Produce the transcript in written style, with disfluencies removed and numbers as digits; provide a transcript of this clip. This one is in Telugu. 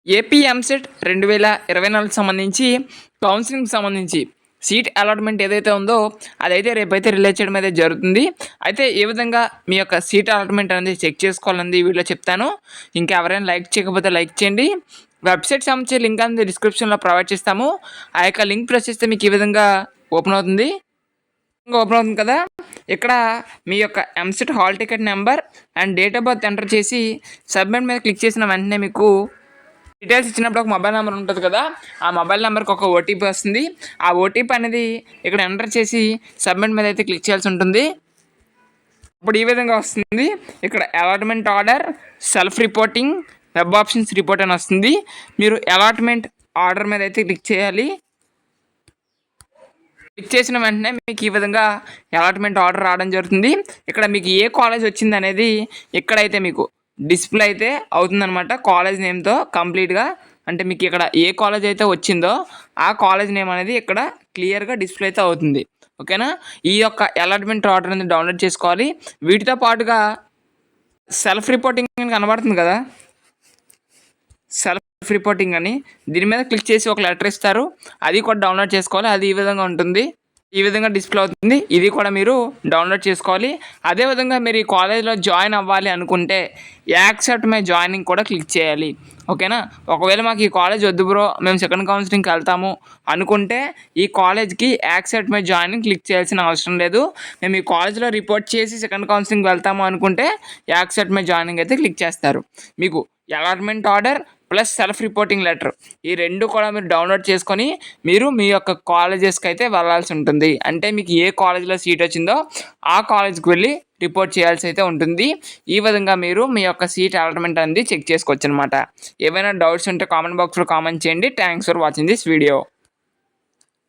ఏపీ ఎంసెట్ 2024 సంబంధించి కౌన్సిలింగ్‌కి సంబంధించి సీట్ అలాట్‌మెంట్ ఏదైతే ఉందో అదైతే రేపైతే రిలీజ్ చేయడం అయితే జరుగుతుంది. అయితే ఏ విధంగా మీ యొక్క సీట్ అలాట్‌మెంట్ అనేది చెక్ చేసుకోవాలనేది ఈ వీడియోలో చెప్తాను. ఇంకా ఎవరైనా లైక్ చేయకపోతే లైక్ చేయండి. వెబ్‌సైట్ సంబంధించి లింక్ అనేది డిస్క్రిప్షన్‌లో ప్రొవైడ్ చేస్తాము. ఆ యొక్క లింక్ ప్రెస్ చేస్తే మీకు ఈ విధంగా ఓపెన్ అవుతుంది. కదా! ఇక్కడ మీ యొక్క EAMCET hall ticket number and date of birth enter చేసి సబ్మిట్ మీద క్లిక్ చేసిన వెంటనే మీకు డీటెయిల్స్ ఇచ్చినప్పుడు ఒక మొబైల్ నెంబర్ ఉంటుంది కదా, ఆ మొబైల్ నెంబర్కి ఒక ఓటీపీ వస్తుంది. ఆ ఓటీపీ అనేది ఇక్కడ ఎంటర్ చేసి సబ్మిట్ మీద అయితే క్లిక్ చేయాల్సి ఉంటుంది. ఇప్పుడు ఈ విధంగా వస్తుంది. ఇక్కడ allotment order, self reporting, web options report అని వస్తుంది. మీరు అలాట్మెంట్ ఆర్డర్ మీద అయితే క్లిక్ చేయాలి. క్లిక్ చేసిన వెంటనే మీకు ఈ విధంగా అలాట్మెంట్ ఆర్డర్ రావడం జరుగుతుంది. ఇక్కడ మీకు ఏ కాలేజ్ వచ్చింది అనేది ఇక్కడైతే మీకు డిస్ప్లే అయితే అవుతుందన్నమాట. కాలేజ్ నేమ్తో కంప్లీట్గా, అంటే మీకు ఇక్కడ ఏ కాలేజ్ అయితే వచ్చిందో ఆ కాలేజ్ నేమ్ అనేది ఇక్కడ క్లియర్గా డిస్ప్లే అయితే అవుతుంది. ఓకేనా? ఈ యొక్క అలాట్మెంట్ ఆర్డర్ అనేది డౌన్లోడ్ చేసుకోవాలి. వీటితో పాటుగా సెల్ఫ్ రిపోర్టింగ్ అని కనబడుతుంది కదా, సెల్ఫ్ రిపోర్టింగ్ అని, దీని మీద క్లిక్ చేసి ఒక లెటర్ ఇస్తారు, అది కూడా డౌన్లోడ్ చేసుకోవాలి. అది ఈ విధంగా ఉంటుంది, ఈ విధంగా డిస్ప్లే అవుతుంది. ఇది కూడా మీరు డౌన్లోడ్ చేసుకోవాలి. అదేవిధంగా మీరు ఈ కాలేజ్లో జాయిన్ అవ్వాలి అనుకుంటే యాక్సెప్ట్ మై జాయినింగ్ కూడా క్లిక్ చేయాలి. ఓకేనా? ఒకవేళ మాకు ఈ కాలేజ్ వద్దు బ్రో, మేము సెకండ్ కౌన్సిలింగ్కి వెళ్తాము అనుకుంటే ఈ కాలేజ్కి యాక్సెప్ట్ మై జాయినింగ్ క్లిక్ చేయాల్సిన అవసరం లేదు. మేము ఈ కాలేజ్లో రిపోర్ట్ చేసి సెకండ్ కౌన్సిలింగ్కి వెళ్తాము అనుకుంటే యాక్సెప్ట్ మై జాయినింగ్ అయితే క్లిక్ చేస్తారు. మీకు allotment order plus self reporting letter, ఈ రెండు కూడా మీరు డౌన్లోడ్ చేసుకొని మీరు మీ యొక్క కాలేజెస్కి అయితే వెళ్ళాల్సి ఉంటుంది. అంటే మీకు ఏ కాలేజ్లో సీట్ వచ్చిందో ఆ కాలేజ్కి వెళ్ళి రిపోర్ట్ చేయాల్సి అయితే ఉంటుంది. ఈ విధంగా మీరు మీ యొక్క సీట్ అలాట్మెంట్ అనేది చెక్ చేసుకోవచ్చు అనమాట. ఏవైనా డౌట్స్ ఉంటే కామెంట్ బాక్స్లో కామెంట్ చేయండి. Thanks for watching this video.